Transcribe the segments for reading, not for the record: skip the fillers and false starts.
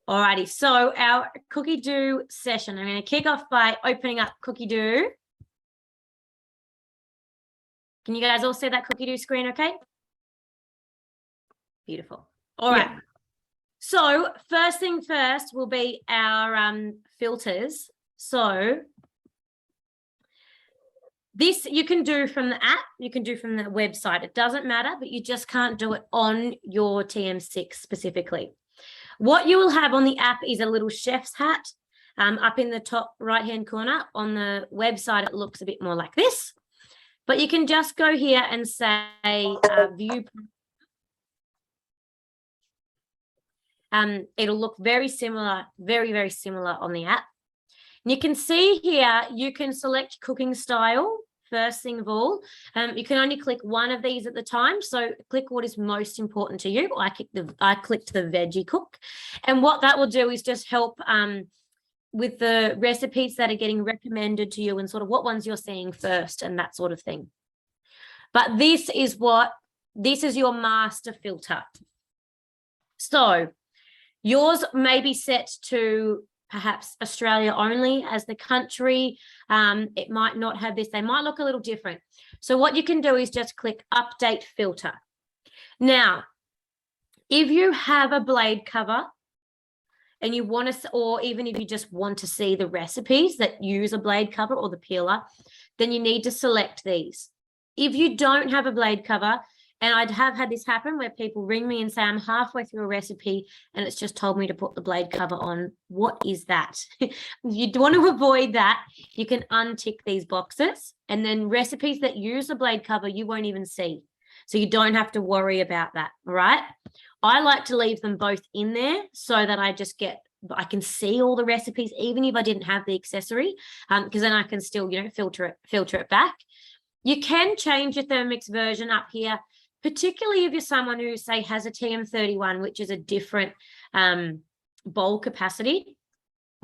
Alrighty, so our Cookidoo session, I'm going to kick off by opening up Cookidoo. Can you guys all see that Cookidoo screen okay? Beautiful. All right. Yeah. So first thing first will be our filters. So this you can do from the app, you can do from the website. It doesn't matter, but you just can't do it on your TM6 specifically. What you will have on the app is a little chef's hat up in the top right-hand corner. On the website, it looks a bit more like this. But you can just go here and say view. It'll look very similar, very, very similar on the app. And you can see here, you can select cooking style. First thing of all, you can only click one of these at the time. So click what is most important to you. I clicked the veggie cook. And what that will do is just help with the recipes that are getting recommended to you and sort of what ones you're seeing first and that sort of thing. But this is your master filter. So yours may be set to perhaps Australia only as the country. It might not have this. They might look a little different. So what you can do is just click update filter. Now, if you have a blade cover and you want to, or even if you just want to see the recipes that use a blade cover or the peeler, then you need to select these. If you don't have a blade cover, and I have had this happen where people ring me and say, I'm halfway through a recipe and it's just told me to put the blade cover on. What is that? If you want to avoid that, you can untick these boxes, and then recipes that use the blade cover, you won't even see. So you don't have to worry about that, all right? I like to leave them both in there so that I can see all the recipes, even if I didn't have the accessory, because then I can still, filter it back. You can change your Thermomix version up here, particularly if you're someone who, say, has a TM31, which is a different bowl capacity.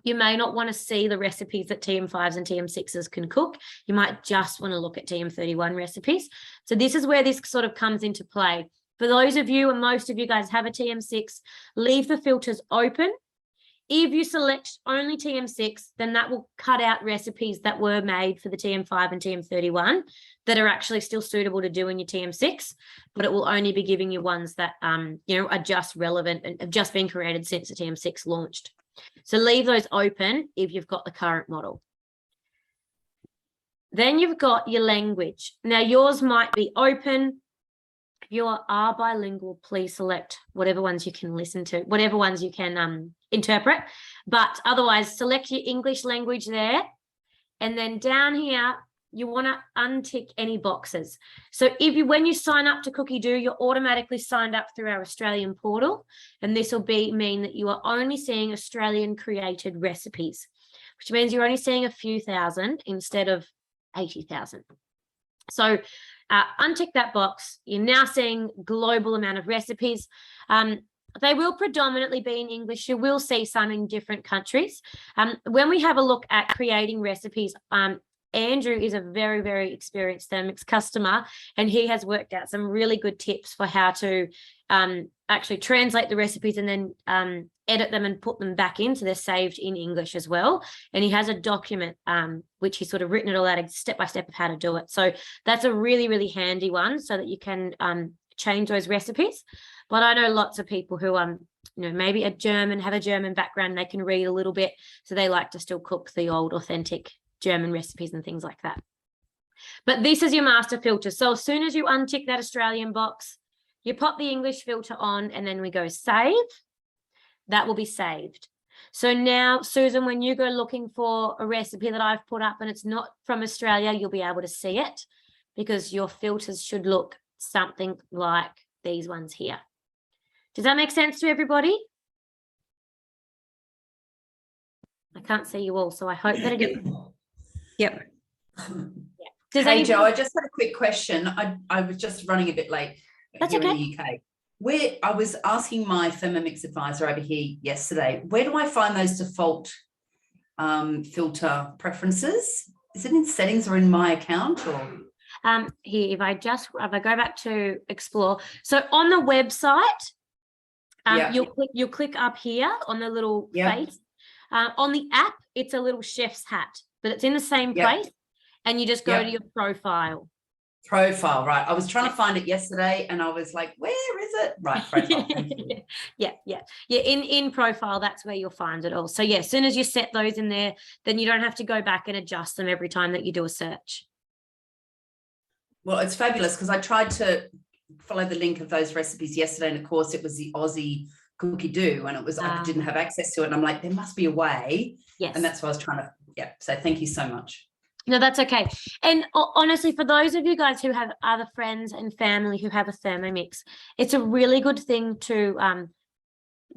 You may not want to see the recipes that TM5s and TM6s can cook. You might just want to look at TM31 recipes. So this is where this sort of comes into play. For those of you, and most of you guys have a TM6, leave the filters open. If you select only TM6, then that will cut out recipes that were made for the TM5 and TM31 that are actually still suitable to do in your TM6, but it will only be giving you ones that are just relevant and have just been created since the TM6 launched. So leave those open if you've got the current model. Then you've got your language. Now yours might be open. If you are bilingual, please select whatever ones you can listen to, whatever ones you can interpret. But otherwise, select your English language there. And then down here, you want to untick any boxes. So when you sign up to Cookidoo, you're automatically signed up through our Australian portal. And this will mean that you are only seeing Australian created recipes, which means you're only seeing a few thousand instead of 80,000. So untick that box. You're now seeing global amount of recipes. They will predominantly be in English. You will see some in different countries. When we have a look at creating recipes, Andrew is a very, very experienced Thermomix customer, and he has worked out some really good tips for how to actually translate the recipes and then edit them and put them back in so they're saved in English as well. And he has a document which he's sort of written it all out step by step of how to do it. So that's a really, really handy one so that you can change those recipes. But I know lots of people who maybe have a German background, they can read a little bit, so they like to still cook the old authentic German recipes and things like that. But this is your master filter. So as soon as you untick that Australian box, you pop the English filter on, and then we go save. That will be saved. So now, Susan, when you go looking for a recipe that I've put up and it's not from Australia, you'll be able to see it because your filters should look something like these ones here. Does that make sense to everybody? I can't see you all, so I hope that it is. Yep. Yeah. Hey, Jo, I just had a quick question. I was just running a bit late. That's here okay. In the UK. I was asking my Thermomix advisor over here yesterday, where do I find those default filter preferences? Is it in settings or in my account? Or here, if I go back to explore, so on the website Yeah. You'll click up here on the little Yeah. face. On the app, it's a little chef's hat, but it's in the same Yeah. place. And you just go to your profile. Profile, right. I was trying to find it yesterday and I was like, where is it? Right, profile. Thank you. Yeah. In profile, that's where you'll find it all. So yeah, as soon as you set those in there, then you don't have to go back and adjust them every time that you do a search. Well, it's fabulous because I tried to follow the link of those recipes yesterday, and of course it was the Aussie Cookidoo, and it was I didn't have access to it, and I'm like, there must be a way. Yes. And that's why I was trying to, yeah. So thank you so much. No, that's okay. And honestly, for those of you guys who have other friends and family who have a Thermomix, it's a really good thing to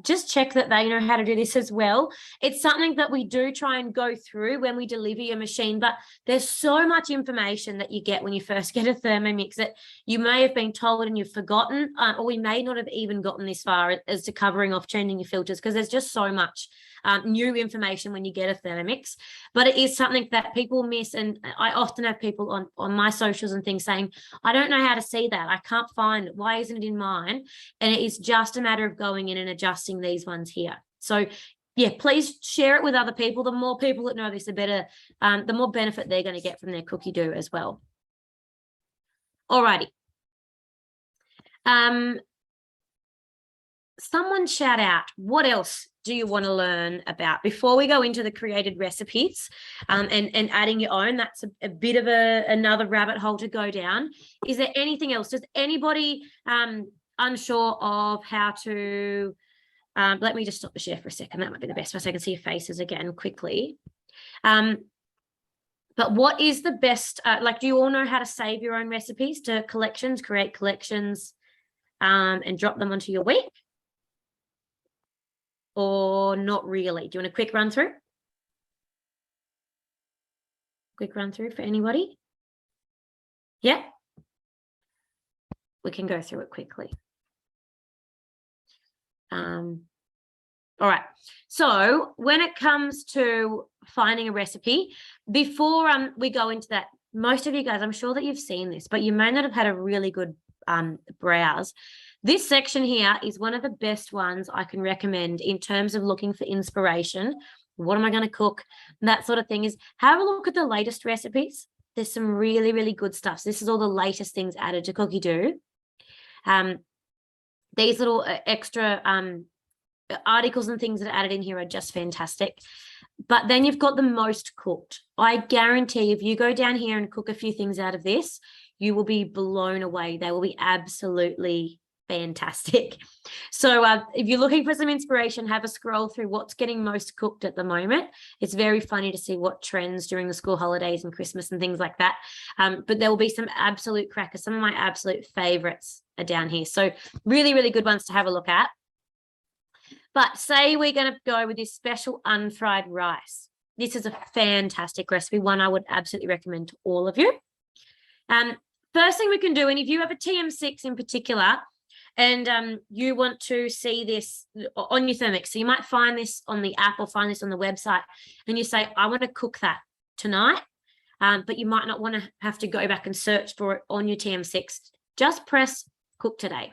just check that they know how to do this as well. It's something that we do try and go through when we deliver your machine, but there's so much information that you get when you first get a Thermomix that you may have been told and you've forgotten, or we may not have even gotten this far as to covering off changing your filters, because there's just so much new information when you get a Thermomix. But it is something that people miss, and I often have people on my socials and things saying, I don't know how to see that, I can't find it, why isn't it in mine? And it is just a matter of going in and adjusting these ones here. So yeah, please share it with other people. The more people that know this, the better, the more benefit they're going to get from their Cookidoo as well. Alrighty. Someone shout out, what else do you want to learn about before we go into the created recipes and adding your own? That's a bit of another rabbit hole to go down. Is there anything else? Does anybody unsure of how to, let me just stop the share for a second. That might be the best way so I can see your faces again quickly. But what is the best, like, do you all know how to save your own recipes to collections, create collections, and drop them onto your week? Or not really? Do you want a quick run through? Quick run through for anybody? Yeah? We can go through it quickly. All right. So when it comes to finding a recipe, before we go into that, most of you guys, I'm sure that you've seen this, but you may not have had a really good browse. This section here is one of the best ones I can recommend in terms of looking for inspiration. What am I going to cook? That sort of thing. Is have a look at the latest recipes. There's some really, really good stuff. So this is all the latest things added to Cookidoo. These little extra articles and things that are added in here are just fantastic. But then you've got the most cooked. I guarantee if you go down here and cook a few things out of this, you will be blown away. They will be absolutely fantastic. So if you're looking for some inspiration, have a scroll through what's getting most cooked at the moment. It's very funny to see what trends during the school holidays and Christmas and things like that. But there will be some absolute crackers. Some of my absolute favorites are down here. So really, really good ones to have a look at. But say we're going to go with this special unfried rice. This is a fantastic recipe, one I would absolutely recommend to all of you. First thing we can do, and if you have a TM6 in particular, and you want to see this on your Thermomix, so you might find this on the app or find this on the website, and you say, I want to cook that tonight, but you might not want to have to go back and search for it on your TM6. Just press cook today.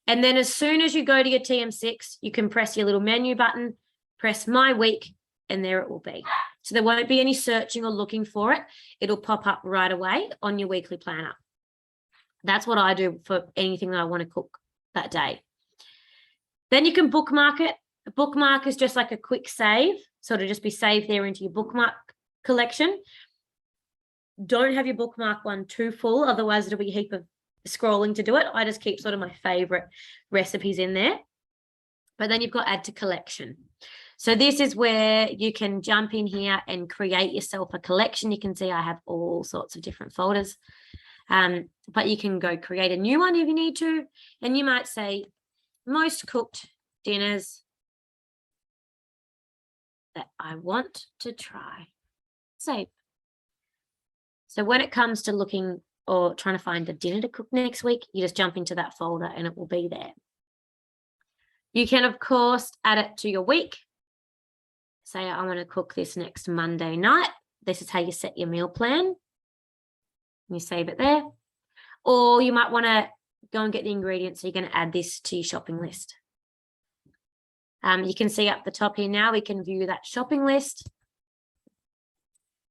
And then as soon as you go to your TM6, you can press your little menu button, press my week, and there it will be. So there won't be any searching or looking for it. It'll pop up right away on your weekly planner. That's what I do for anything that I want to cook that day. Then you can bookmark it. A bookmark is just like a quick save. So it'll just be saved there into your bookmark collection. Don't have your bookmark one too full, otherwise it'll be a heap of scrolling to do it. I just keep sort of my favorite recipes in there. But then you've got add to collection. So this is where you can jump in here and create yourself a collection. You can see I have all sorts of different folders. But you can go create a new one if you need to. And you might say most cooked dinners that I want to try. Save. So when it comes to looking or trying to find a dinner to cook next week, you just jump into that folder and it will be there. You can, of course, add it to your week. Say, I want to cook this next Monday night. This is how you set your meal plan. You save it there. Or you might want to go and get the ingredients. So you're going to add this to your shopping list. You can see up the top here now, we can view that shopping list.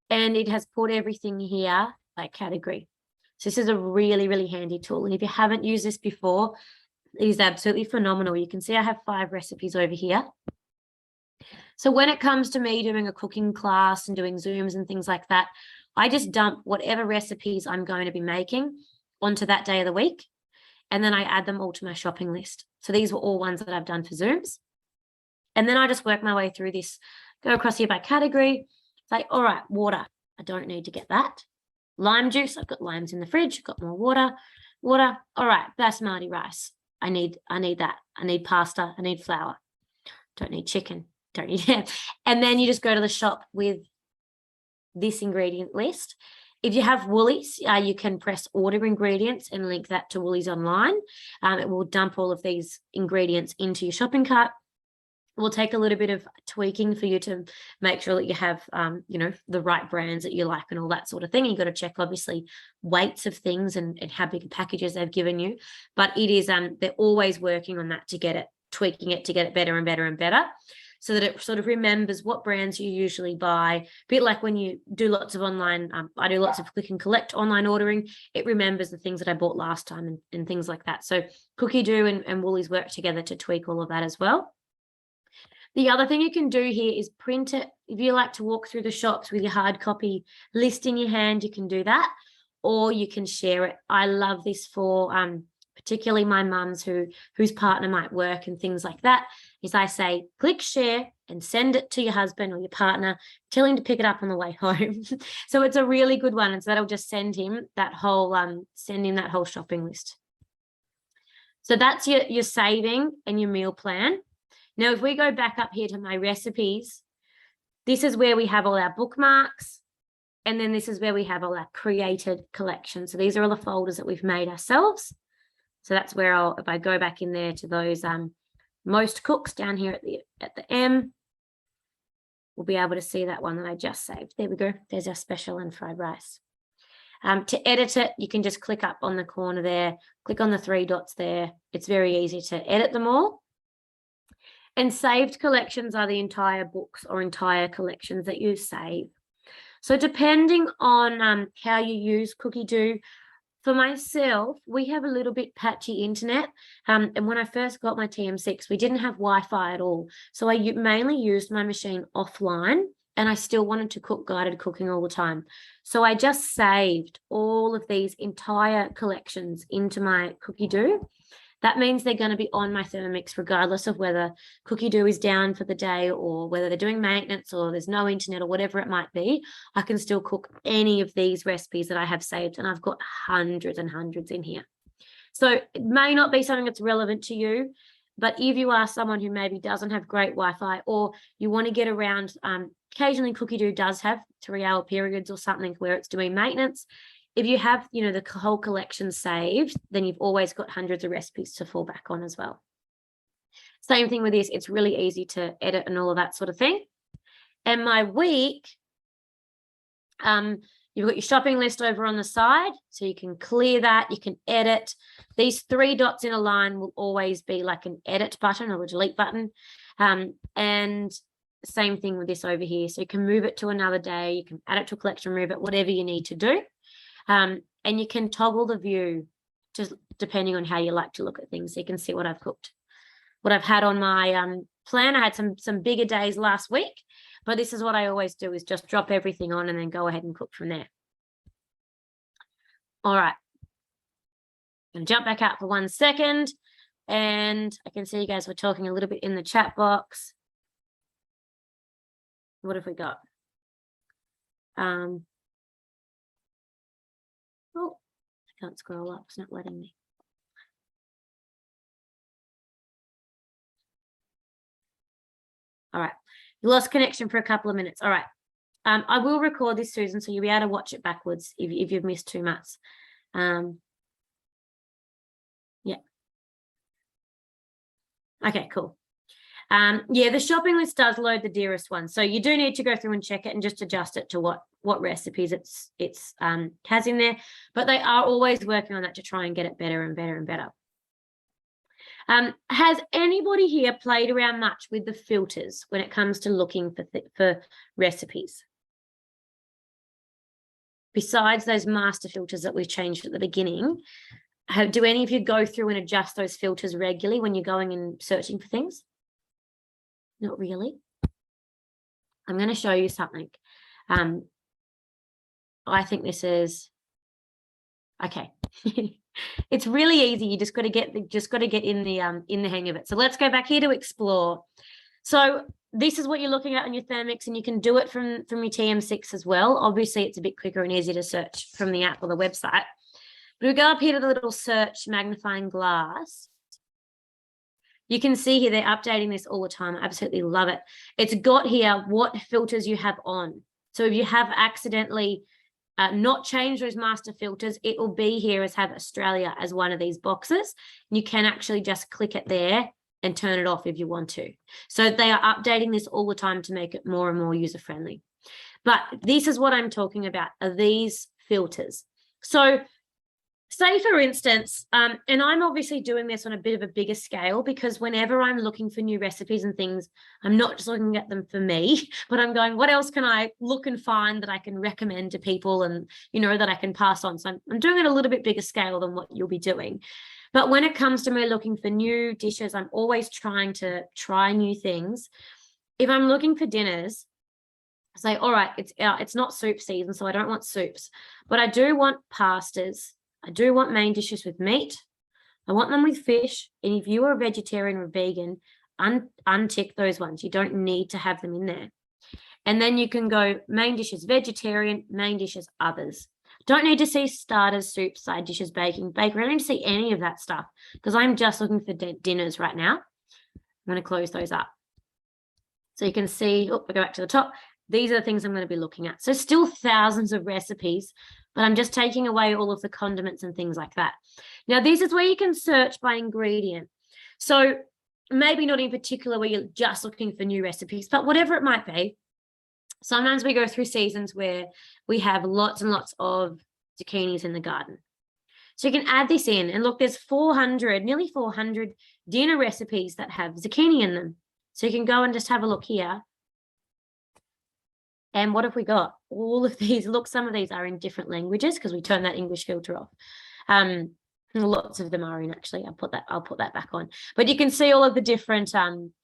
And it has put everything here by category. So this is a really, really handy tool. And if you haven't used this before, it is absolutely phenomenal. You can see I have 5 recipes over here. So when it comes to me doing a cooking class and doing Zooms and things like that, I just dump whatever recipes I'm going to be making onto that day of the week. And then I add them all to my shopping list. So these were all ones that I've done for Zooms. And then I just work my way through this, go across here by category, say, all right, water, I don't need to get that. Lime juice, I've got limes in the fridge, I've got more water. All right, basmati rice, I need that. I need pasta, I need flour. Don't need chicken, don't need ham. And then you just go to the shop with this ingredient list. If you have Woolies, you can press order ingredients and link that to Woolies online. It will dump all of these ingredients into your shopping cart. It will take a little bit of tweaking for you to make sure that you have, the right brands that you like and all that sort of thing. You've got to check, obviously, weights of things and how big packages they've given you. But it is, they're always working on that to get it, tweaking it to get it better and better and better, so that it sort of remembers what brands you usually buy. A bit like when you do lots of online, I do lots of click and collect online ordering, it remembers the things that I bought last time and things like that. So Cookidoo and Woolies work together to tweak all of that as well. The other thing you can do here is print it. If you like to walk through the shops with your hard copy list in your hand, you can do that, or you can share it. I love this for particularly my mums whose partner might work and things like that, is I say, click share and send it to your husband or your partner, tell him to pick it up on the way home. So it's a really good one. And so that'll just send him that whole, shopping list. So that's your saving and your meal plan. Now, if we go back up here to my recipes, this is where we have all our bookmarks. And then this is where we have all our created collections. So these are all the folders that we've made ourselves. So that's where if I go back in there to those most cooks down here at the M, we'll be able to see that one that I just saved. There we go. There's our special and fried rice. To edit it, you can just click up on the corner there, click on the 3 dots there. It's very easy to edit them all. And saved collections are the entire books or entire collections that you save. So depending on how you use Cookidoo, for myself, we have a little bit patchy internet. And when I first got my TM6, we didn't have Wi-Fi at all. So I mainly used my machine offline, and I still wanted to cook guided cooking all the time. So I just saved all of these entire collections into my Cookidoo. That means they're going to be on my Thermomix regardless of whether Cookidoo is down for the day or whether they're doing maintenance or there's no internet or whatever it might be. I can still cook any of these recipes that I have saved, and I've got hundreds and hundreds in here. So it may not be something that's relevant to you, but if you are someone who maybe doesn't have great Wi-Fi or you want to get around, occasionally Cookidoo does have 3-hour periods or something where it's doing maintenance. If you have, the whole collection saved, then you've always got hundreds of recipes to fall back on as well. Same thing with this. It's really easy to edit and all of that sort of thing. And my week, you've got your shopping list over on the side, so you can clear that, you can edit. These 3 dots in a line will always be like an edit button or a delete button. And same thing with this over here. So you can move it to another day, you can add it to a collection, move it, whatever you need to do. And you can toggle the view just depending on how you like to look at things. So you can see what I've cooked, what I've had on my plan. I had some bigger days last week, but this is what I always do, is just drop everything on and then go ahead and cook from there. All right. I'm going to jump back out for 1 second, and I can see you guys were talking a little bit in the chat box. What have we got? Oh, I can't scroll up. It's not letting me. All right. You lost connection for a couple of minutes. All right. I will record this, Susan, so you'll be able to watch it backwards if you've missed too much. Yeah. Okay, cool. Yeah, the shopping list does load the dearest one. So you do need to go through and check it and just adjust it to what recipes it's has in there. But they are always working on that to try and get it better and better and better. Has anybody here played around much with the filters when it comes to looking for recipes? Besides those master filters that we've changed at the beginning, do any of you go through and adjust those filters regularly when you're going and searching for things? Not really. I'm going to show you something. I think this is okay. It's really easy. You just got to get in the hang of it. So let's go back here to explore. So this is what you're looking at on your Thermix, and you can do it from your TM6 as well. Obviously, it's a bit quicker and easier to search from the app or the website. But we go up here to the little search magnifying glass. You can see here they're updating this all the time. I absolutely love it. It's got here what filters you have on. So if you have accidentally not changed those master filters, it will be here as have Australia as one of these boxes. You can actually just click it there and turn it off if you want to. So they are updating this all the time to make it more and more user-friendly. But this is what I'm talking about, are these filters. So say, for instance, and I'm obviously doing this on a bit of a bigger scale, because whenever I'm looking for new recipes and things, I'm not just looking at them for me, but I'm going, what else can I look and find that I can recommend to people and, that I can pass on? So I'm doing it a little bit bigger scale than what you'll be doing. But when it comes to me looking for new dishes, I'm always trying to try new things. If I'm looking for dinners, say, all right, it's not soup season, so I don't want soups, but I do want pastas. I do want main dishes with meat. I want them with fish. And if you are a vegetarian or vegan, untick those ones. You don't need to have them in there. And then you can go main dishes vegetarian, main dishes others. Don't need to see starters, soups, side dishes, baking. I don't need to see any of that stuff because I'm just looking for dinners right now. I'm going to close those up. So you can see, I go back to the top. These are the things I'm going to be looking at. So still thousands of recipes, but I'm just taking away all of the condiments and things like that. Now, this is where you can search by ingredient. So maybe not in particular where you're just looking for new recipes, but whatever it might be. Sometimes we go through seasons where we have lots and lots of zucchinis in the garden. So you can add this in and look, there's nearly 400 dinner recipes that have zucchini in them. So you can go and just have a look here. And what have we got? All of these, look, some of these are in different languages because we turned that English filter off. Lots of them are in, actually. I'll put that back on. But you can see all of the different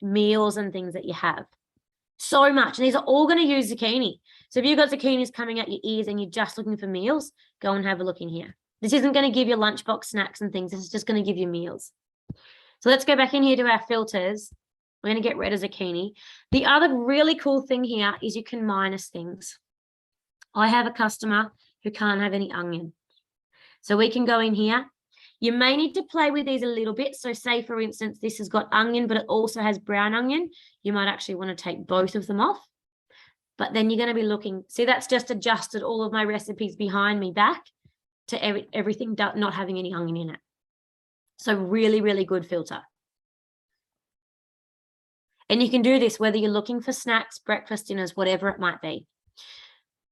meals and things that you have. So much. And these are all going to use zucchini. So if you've got zucchinis coming out your ears and you're just looking for meals, go and have a look in here. This isn't going to give you lunchbox snacks and things. This is just going to give you meals. So let's go back in here to our filters. We're going to get rid of zucchini. The other really cool thing here is you can minus things. I have a customer who can't have any onion. So we can go in here. You may need to play with these a little bit. So say, for instance, this has got onion, but it also has brown onion. You might actually want to take both of them off. But then you're going to be looking. See, that's just adjusted all of my recipes behind me back to everything not having any onion in it. So really, really good filter. And you can do this whether you're looking for snacks, breakfast, dinners, whatever it might be.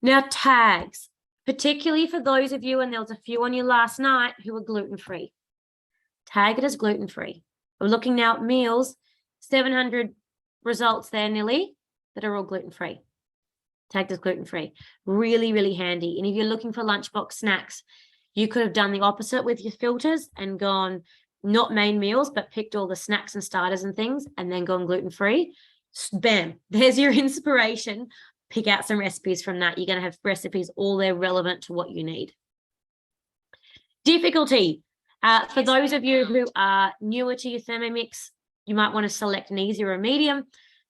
Now, tags, particularly for those of you, and there was a few on you last night who are gluten-free. Tag it as gluten-free. We're looking now at meals, 700 results there nearly that are all gluten-free. Tagged as gluten-free. Really, really handy. And if you're looking for lunchbox snacks, you could have done the opposite with your filters and gone not main meals, but picked all the snacks and starters and things and then gone gluten-free. Bam, there's your inspiration. Pick out some recipes from that. You're going to have recipes all there relevant to what you need. Difficulty. For those of you who are newer to your Thermomix, you might want to select an easy or a medium,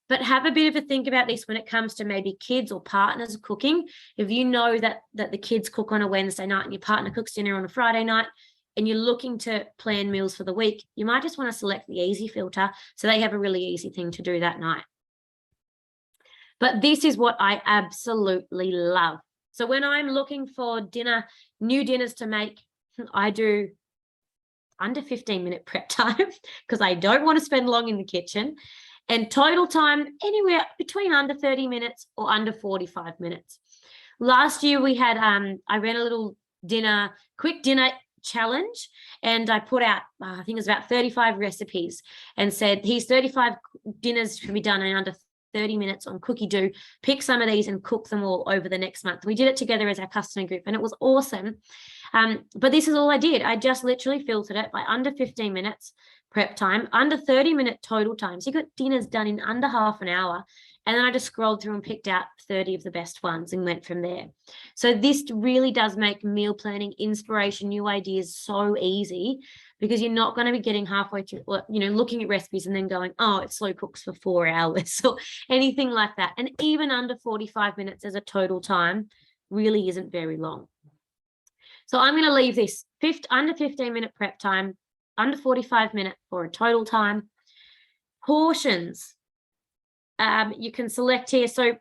but have a bit of a think about this when it comes to maybe kids or partners cooking. If you know that the kids cook on a Wednesday night and your partner cooks dinner on a Friday night, and you're looking to plan meals for the week, you might just want to select the easy filter so they have a really easy thing to do that night. But this is what I absolutely love. So when I'm looking for new dinners to make, I do under 15-minute prep time because I don't want to spend long in the kitchen, and total time anywhere between under 30 minutes or under 45 minutes. Last year we had, I ran a little quick dinner challenge, and I put out, I think it was about 35 recipes, and said, here's 35 dinners to be done in under 30 minutes on Cookidoo. Pick some of these and cook them all over the next month. We did it together as our customer group, and it was awesome. But this is all I did. I just literally filtered it by under 15 minutes prep time, under 30-minute total time. So you got dinners done in under half an hour. And then I just scrolled through and picked out 30 of the best ones and went from there. So this really does make meal planning, inspiration, new ideas so easy, because you're not going to be getting halfway through, looking at recipes and then going, oh, it slow cooks for 4 hours or anything like that. And even under 45 minutes as a total time really isn't very long. So I'm going to leave this under 15-minute prep time, under 45 minutes for a total time. Portions. You can select here. So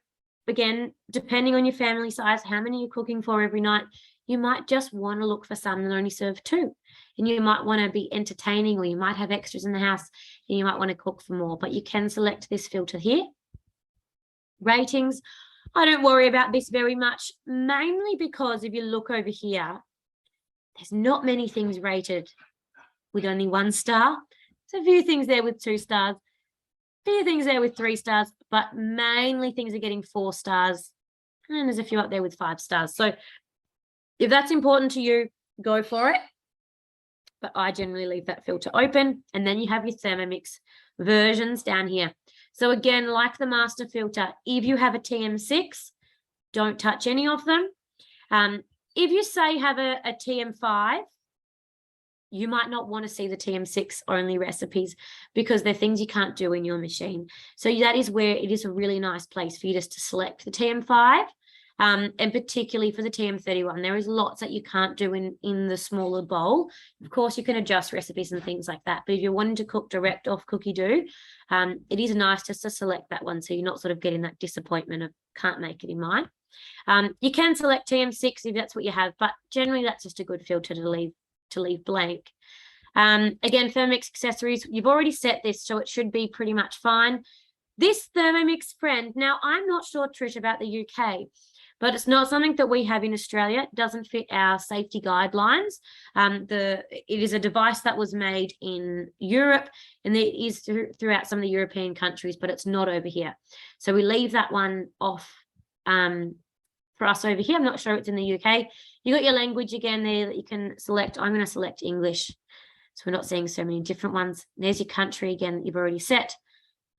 again, depending on your family size, how many you're cooking for every night, you might just want to look for some that only serve 2. And you might want to be entertaining, or you might have extras in the house and you might want to cook for more. But you can select this filter here. Ratings. I don't worry about this very much, mainly because if you look over here, there's not many things rated with only 1 star. There's a few things there with 2 stars. Few things there with 3 stars, but mainly things are getting 4 stars. And there's a few up there with 5 stars. So if that's important to you, go for it. But I generally leave that filter open. And then you have your Thermomix versions down here. So again, like the master filter, if you have a TM6, don't touch any of them. If you say have a TM5, you might not want to see the TM6 only recipes, because they're things you can't do in your machine. So that is where it is a really nice place for you just to select the TM5, and particularly for the TM31. There is lots that you can't do in the smaller bowl. Of course, you can adjust recipes and things like that. But if you're wanting to cook direct off Cookidoo, it is nice just to select that one, so you're not sort of getting that disappointment of can't make it in mine. You can select TM6 if that's what you have, but generally that's just a good filter to leave blank. Again, Thermomix accessories, you've already set this, so it should be pretty much fine. This Thermomix friend, now I'm not sure, Trish, about the UK, but it's not something that we have in Australia. It doesn't fit our safety guidelines. It is a device that was made in Europe, and it is throughout some of the European countries, but it's not over here. So we leave that one off for us over here. I'm not sure it's in the UK. You got your language again there that you can select. I'm going to select English, so we're not seeing so many different ones. There's your country again that you've already set,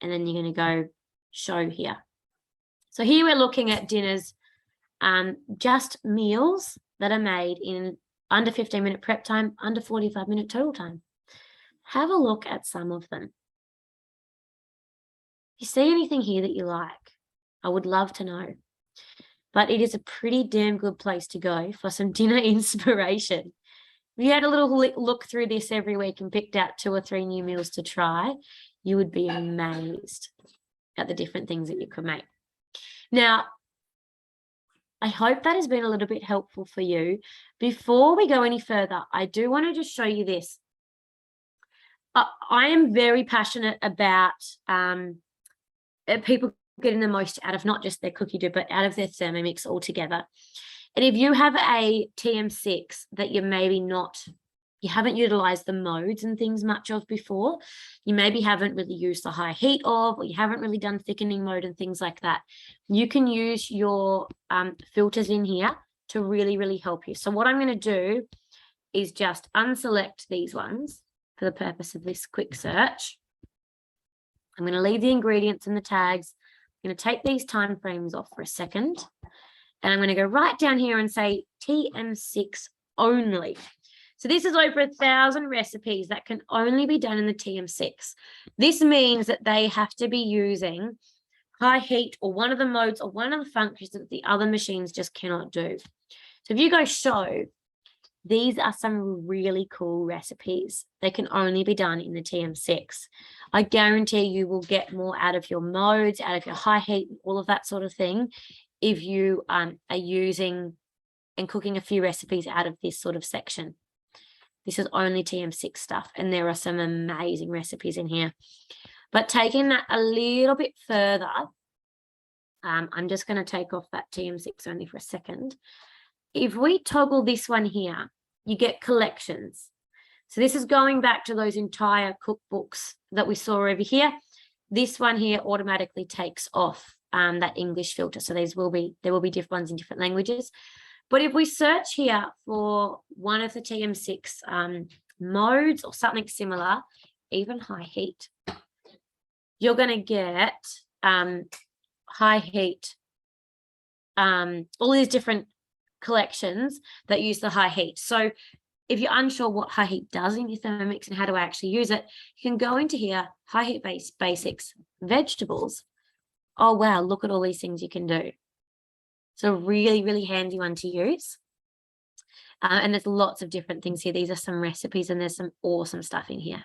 and then you're going to go show here. So here we're looking at dinners, just meals that are made in under 15-minute prep time, under 45-minute total time. Have a look at some of them. If you see anything here that you like, I would love to know. But it is a pretty damn good place to go for some dinner inspiration. If you had a little look through this every week and picked out 2 or 3 new meals to try, you would be amazed at the different things that you could make. Now, I hope that has been a little bit helpful for you. Before we go any further, I do want to just show you this. I am very passionate about people getting the most out of not just their Cookidoo, but out of their Thermomix altogether. And if you have a TM6 that you haven't utilized the modes and things much of before, you maybe haven't really used the high heat of, or you haven't really done thickening mode and things like that, you can use your filters in here to really, really help you. So what I'm going to do is just unselect these ones for the purpose of this quick search. I'm going to leave the ingredients and the tags. I'm going to take these time frames off for a second, and I'm going to go right down here and say TM6 only. So this is over 1,000 recipes that can only be done in the TM6. This means that they have to be using high heat or one of the modes or one of the functions that the other machines just cannot do. So if you go show, these are some really cool recipes. They can only be done in the TM6. I guarantee you will get more out of your modes, out of your high heat, all of that sort of thing, if you are using and cooking a few recipes out of this sort of section. This is only TM6 stuff, and there are some amazing recipes in here. But taking that a little bit further, I'm just going to take off that TM6 only for a second. If we toggle this one here, you get collections. So this is going back to those entire cookbooks that we saw over here. This one here automatically takes off that English filter. So there will be different ones in different languages. But if we search here for one of the TM6 modes or something similar, even high heat, you're going to get high heat, all these different collections that use the high heat. So if you're unsure what high heat does in your Thermomix and how do I actually use it, you can go into here, high heat basics, vegetables. Oh, wow, look at all these things you can do. So really, really handy one to use. And there's lots of different things here. These are some recipes and there's some awesome stuff in here.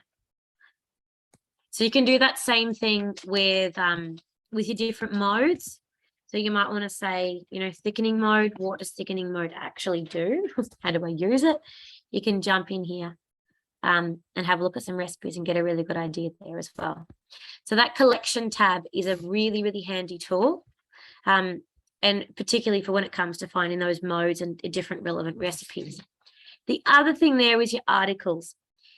So you can do that same thing with your different modes. So you might want to say, you know, thickening mode. What does thickening mode actually do? How do I use it? You can jump in here and have a look at some recipes and get a really good idea there as well. So that collection tab is a really, really handy tool. And particularly for when it comes to finding those modes and different relevant recipes. The other thing there is your articles.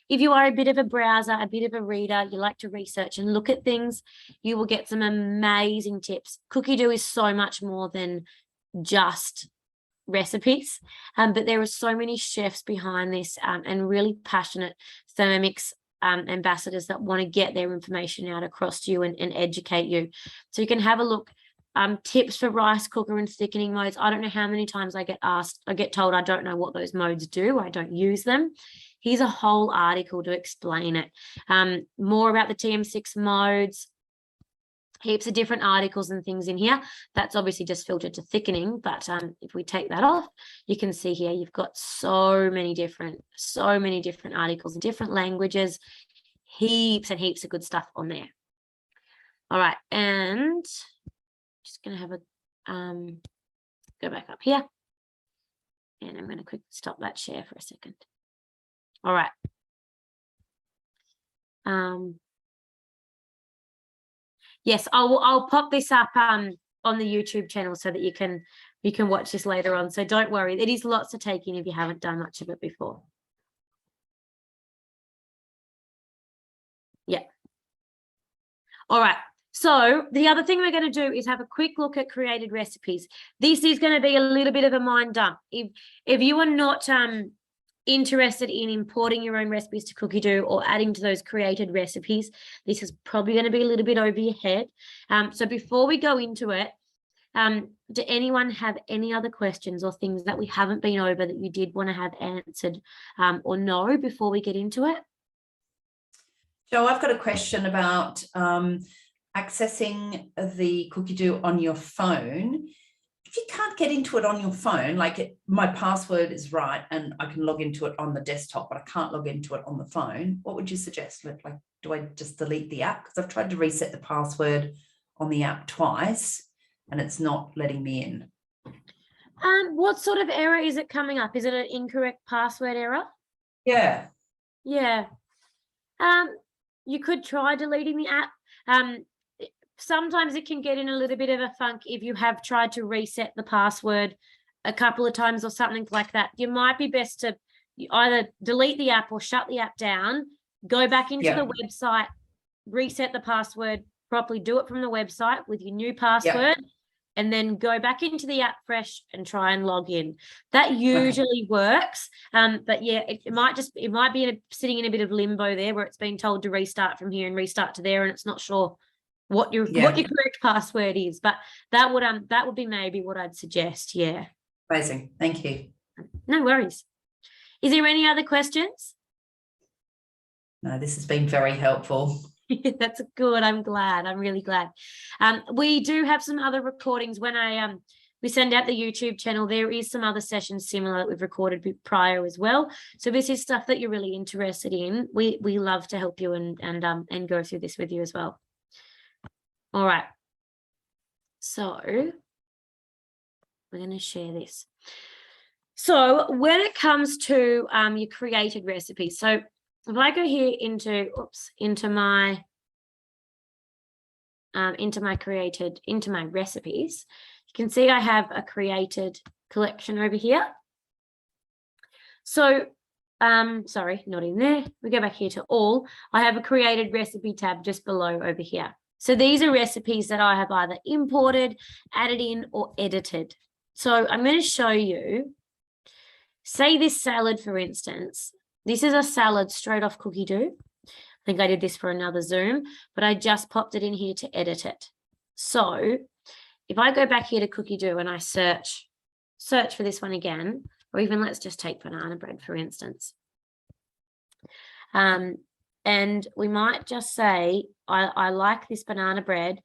If you are a bit of a browser, a bit of a reader, you like to research and look at things, you will get some amazing tips. Cookidoo is so much more than just recipes, but there are so many chefs behind this and really passionate Thermomix ambassadors that want to get their information out across to you and educate you. So you can have a look. Tips for rice cooker and thickening modes. I don't know how many times I get told I don't know what those modes do. I don't use them. Here's a whole article to explain it. More about the TM6 modes, heaps of different articles and things in here. That's obviously just filtered to thickening, but if we take that off, you can see here you've got so many different articles in different languages, heaps and heaps of good stuff on there. All right, and just going to have a go back up here, and I'm going to quickly stop that share for a second. All right. Yes, I'll pop this up on the YouTube channel so that you can watch this later on. So don't worry, it is lots to take in if you haven't done much of it before. Yeah. All right. So the other thing we're going to do is have a quick look at created recipes. This is going to be a little bit of a mind dump. If you are not interested in importing your own recipes to Cookidoo or adding to those created recipes, this is probably going to be a little bit over your head. So before we go into it, do anyone have any other questions or things that we haven't been over that you did want to have answered or know before we get into it? Jo, I've got a question about accessing the Cookidoo on your phone. If you can't get into it on your phone, like my password is right and I can log into it on the desktop, but I can't log into it on the phone, what would you suggest? Like, do I just delete the app? Because I've tried to reset the password on the app twice and it's not letting me in. What sort of error is it coming up? Is it an incorrect password error? Yeah. Yeah. You could try deleting the app. Sometimes it can get in a little bit of a funk if you have tried to reset the password a couple of times or something like that. You might be best to either delete the app or shut the app down, go back into the website, reset the password properly, do it from the website with your new password, and then go back into the app fresh and try and log in. That usually works. But yeah, it might be sitting in a bit of limbo there where it's being told to restart from here and restart to there, and it's not sure what your correct password is. But that would be maybe what I'd suggest. Yeah. Amazing. Thank you. No worries. Is there any other questions? No, this has been very helpful. That's good. I'm glad. I'm really glad. We do have some other recordings. When we send out the YouTube channel, there is some other sessions similar that we've recorded prior as well. So this is stuff that you're really interested in. We love to help you and go through this with you as well. All right. So we're going to share this. So when it comes to your created recipes, so if I go here into my recipes, you can see I have a created collection over here. So, sorry, not in there. We go back here to all. I have a created recipe tab just below over here. So these are recipes that I have either imported, added in, or edited. So I'm going to show you, say this salad, for instance. This is a salad straight off Cookidoo. I think I did this for another Zoom, but I just popped it in here to edit it. So if I go back here to Cookidoo and I search for this one again, or even let's just take banana bread, for instance. And we might just say, I like this banana bread,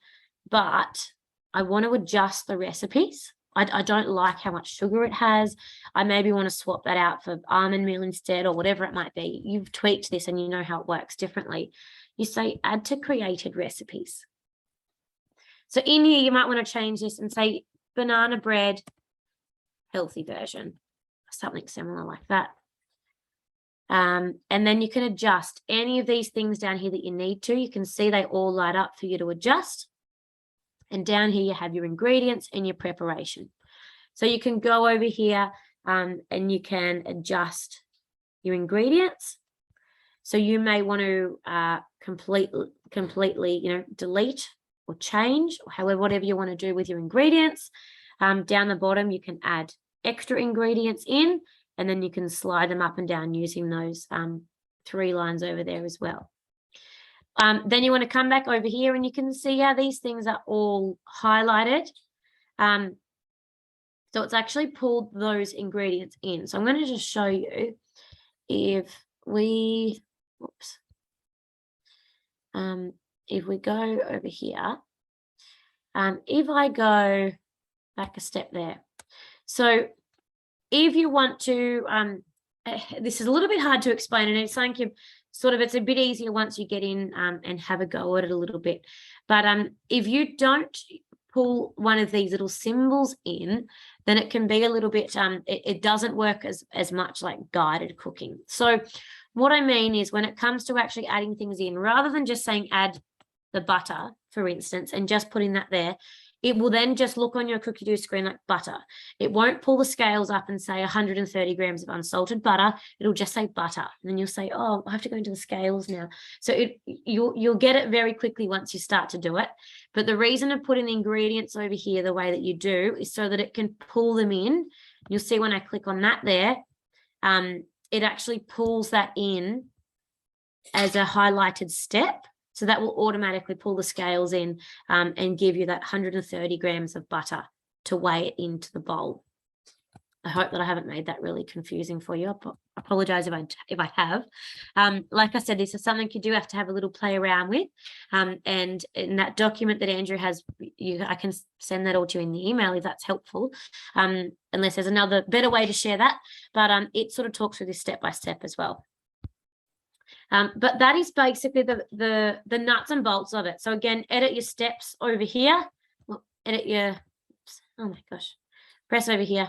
but I want to adjust the recipes. I don't like how much sugar it has. I maybe want to swap that out for almond meal instead, or whatever it might be. You've tweaked this and you know how it works differently. You say add to created recipes. So in here, you might want to change this and say banana bread, healthy version, something similar like that. And then you can adjust any of these things down here that you need to. You can see they all light up for you to adjust. And down here, you have your ingredients and your preparation. So you can go over here and you can adjust your ingredients. So you may want to completely, delete or change, or however, whatever you want to do with your ingredients. Down the bottom, you can add extra ingredients in, and then you can slide them up and down using those 3 lines over there as well. Then you want to come back over here and you can see how these things are all highlighted. So it's actually pulled those ingredients in. So I'm going to just show you if we, if we go over here, if I go back a step there. So if you want to, this is a little bit hard to explain, and it's something it's a bit easier once you get in and have a go at it a little bit. But if you don't pull one of these little symbols in, then it can be a little bit, it doesn't work as much like guided cooking. So what I mean is when it comes to actually adding things in, rather than just saying add the butter, for instance, and just putting that there, it will then just look on your Cookidoo screen like butter. It won't pull the scales up and say 130 grams of unsalted butter. It'll just say butter. And then you'll say, oh, I have to go into the scales now. So you'll get it very quickly once you start to do it. But the reason of putting the ingredients over here the way that you do is so that it can pull them in. You'll see when I click on that there, it actually pulls that in as a highlighted step. So that will automatically pull the scales in and give you that 130 grams of butter to weigh it into the bowl. I hope that I haven't made that really confusing for you. I apologize if I have. Like I said, this is something you do have to have a little play around with. And in that document that Andrew has, I can send that all to you in the email if that's helpful, unless there's another better way to share that. But it sort of talks through this step by step as well. But that is basically the nuts and bolts of it. So again, edit your steps over here. Well, edit your, oh my gosh, press over here.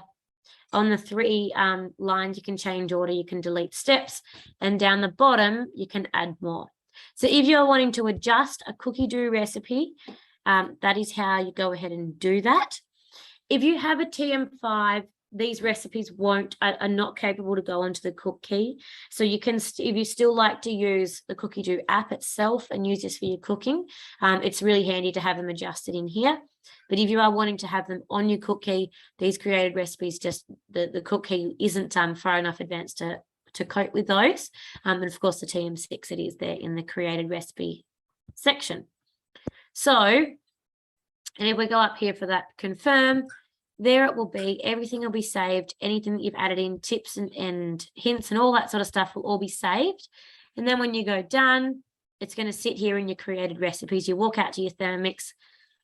On the 3 lines, you can change order, you can delete steps, and down the bottom, you can add more. So if you're wanting to adjust a Cookidoo recipe, that is how you go ahead and do that. If you have a TM5, these recipes are not capable to go onto the Cook Key. So you can, if you still like to use the Cookidoo app itself and use this for your cooking, it's really handy to have them adjusted in here. But if you are wanting to have them on your Cook Key, these created recipes, just the Cook Key isn't far enough advanced to cope with those. And of course, the TM6, it is there in the created recipe section. So, and if we go up here for that confirm, there it will be. Everything will be saved. Anything that you've added in, tips and hints and all that sort of stuff will all be saved. And then when you go done, it's going to sit here in your created recipes. You walk out to your Thermomix,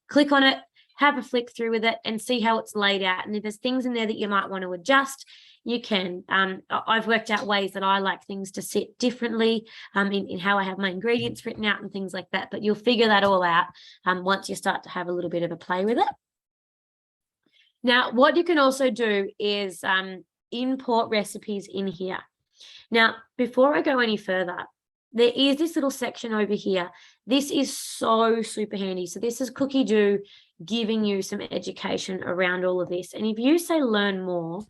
click on it, have a flick through with it and see how it's laid out. And if there's things in there that you might want to adjust, you can. I've worked out ways that I like things to sit differently in how I have my ingredients written out and things like that. But you'll figure that all out once you start to have a little bit of a play with it. Now, what you can also do is import recipes in here. Now, before I go any further, there is this little section over here. This is so super handy. So this is Cookidoo giving you some education around all of this. And if you say learn more,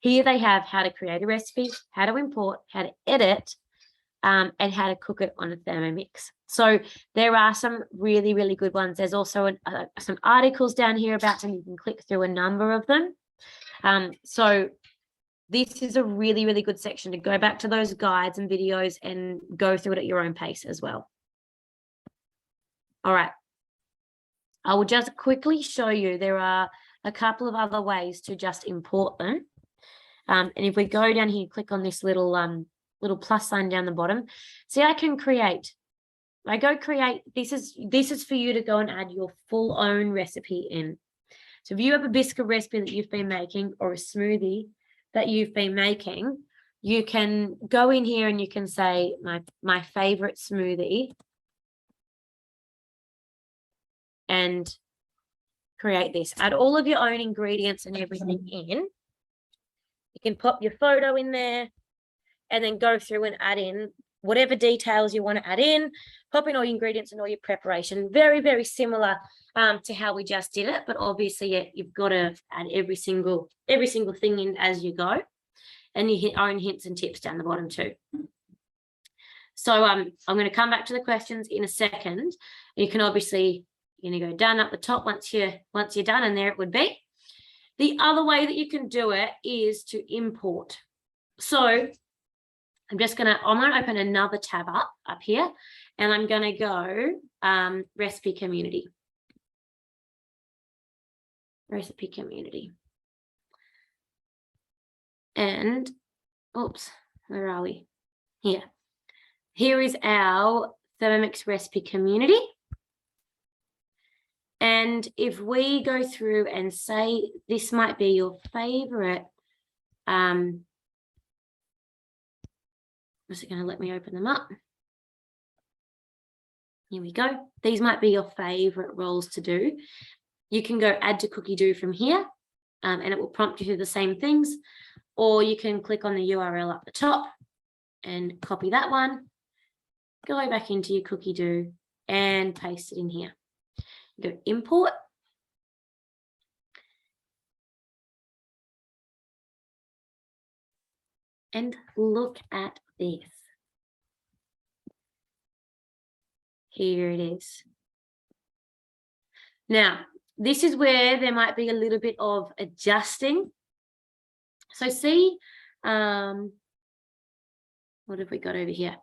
Here they have how to create a recipe, how to import, how to edit, and how to cook it on a Thermomix. So there are some really, really good ones. There's also some articles down here about them. You can click through a number of them. So this is a really, really good section to go back to those guides and videos and go through it at your own pace as well. All right. I will just quickly show you there are a couple of other ways to just import them. And if we go down here, click on this little plus sign down the bottom. See, I can create. I go create. This is for you to go and add your full own recipe in. So if you have a biscuit recipe that you've been making or a smoothie that you've been making, you can go in here and you can say my favorite smoothie and create this. Add all of your own ingredients and everything in. You can pop your photo in there and then go through and add in whatever details you want to add in, pop in all your ingredients and all your preparation. Very, very similar to how we just did it, but obviously you've got to add every single thing in as you go, and your own hints and tips down the bottom too. So I'm going to come back to the questions in a second. You can obviously, you're going to go down up the top once you're done, and there it would be. The other way that you can do it is to import. So I'm going to open another tab up here, and I'm going to go recipe community. Recipe community. And, oops, where are we? Here. Here is our Thermomix recipe community. And if we go through and say this might be your favorite, is it going to let me open them up? Here we go. These might be your favorite roles to do. You can go add to Cookidoo from here, and it will prompt you through the same things, or you can click on the URL up the top and copy that one, go back into your Cookidoo and paste it in here. Go import. And look at this. Here it is. Now, this is where there might be a little bit of adjusting. So see, what have we got over here?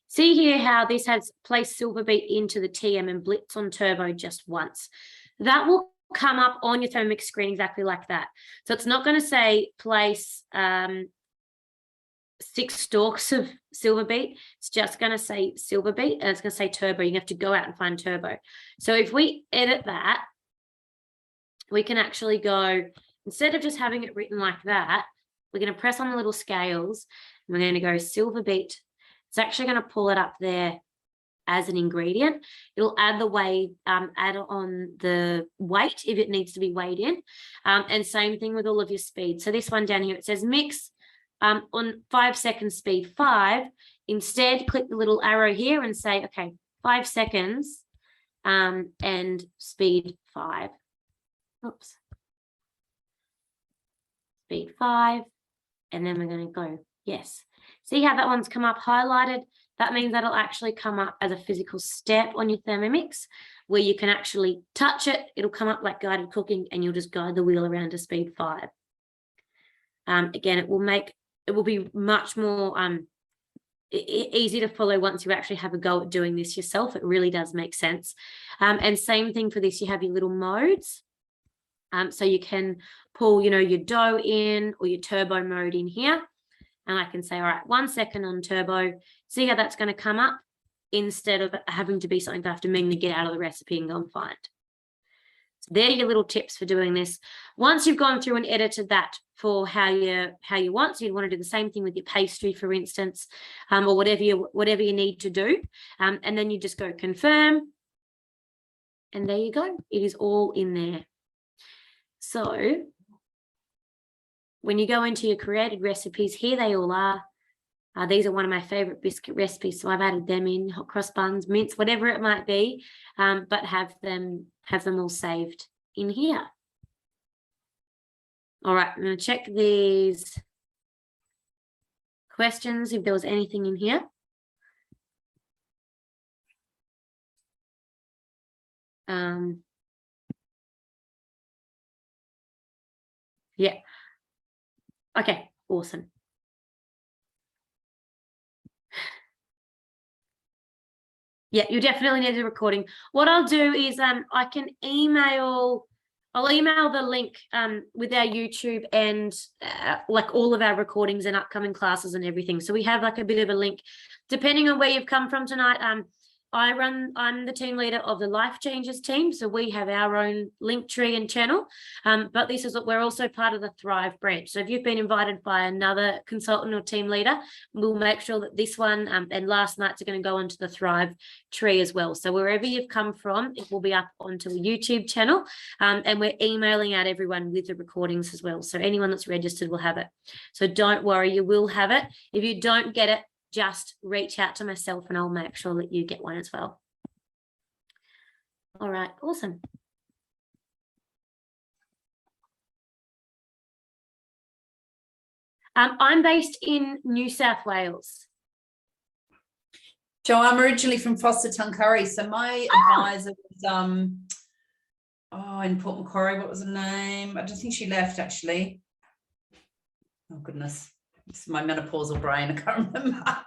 See here how this has placed Silverbeet into the TM and Blitz on Turbo just once. That will come up on your Thermomix screen exactly like that. So it's not going to say place 6 stalks of Silverbeet. It's just going to say Silverbeet, and it's going to say Turbo. You have to go out and find Turbo. So if we edit that, we can actually go, instead of just having it written like that, we're going to press on the little scales, and we're going to go Silverbeet. It's actually going to pull it up there as an ingredient. It'll add the weight, add on the weight if it needs to be weighed in, and same thing with all of your speed. So this one down here, it says mix on 5 seconds speed 5. Instead, click the little arrow here and say, okay, 5 seconds and speed 5. Oops. Speed 5. And then we're going to go, yes. See how that one's come up highlighted? That means that'll actually come up as a physical step on your Thermomix where you can actually touch it. It'll come up like guided cooking, and you'll just guide the wheel around to speed 5. Again, it will be much more easy to follow once you actually have a go at doing this yourself. It really does make sense. And same thing for this, you have your little modes. So you can pull, your dough in or your turbo mode in here. And I can say, all right, 1 second on turbo. See how that's going to come up instead of having to be something that I have to manually get out of the recipe and go and find. So there are your little tips for doing this. Once you've gone through and edited that for how you want, so you want to do the same thing with your pastry, for instance, or whatever you need to do, and then you just go confirm, and there you go. It is all in there. So when you go into your created recipes, here they all are. These are one of my favorite biscuit recipes, so I've added them in, hot cross buns, mince, whatever it might be, but have them all saved in here. All right, I'm going to check these questions if there was anything in here. Yeah. Okay, awesome. Yeah, you definitely need a recording. What I'll do is I'll email the link with our YouTube and like all of our recordings and upcoming classes and everything. So we have like a bit of a link depending on where you've come from tonight. I'm the team leader of the Life Changes team. So we have our own link tree and channel. But we're also part of the Thrive branch. So if you've been invited by another consultant or team leader, we'll make sure that this one and last night's are going to go onto the Thrive tree as well. So wherever you've come from, it will be up onto a YouTube channel. And we're emailing out everyone with the recordings as well. So anyone that's registered will have it. So don't worry, you will have it. If you don't get it, just reach out to myself and I'll make sure that you get one as well. All right, awesome. I'm based in New South Wales. Joe, I'm originally from Foster Tuncurry. So my advisor was in Port Macquarie, what was her name? I don't think she left actually. Oh goodness. It's my menopausal brain. I can't remember.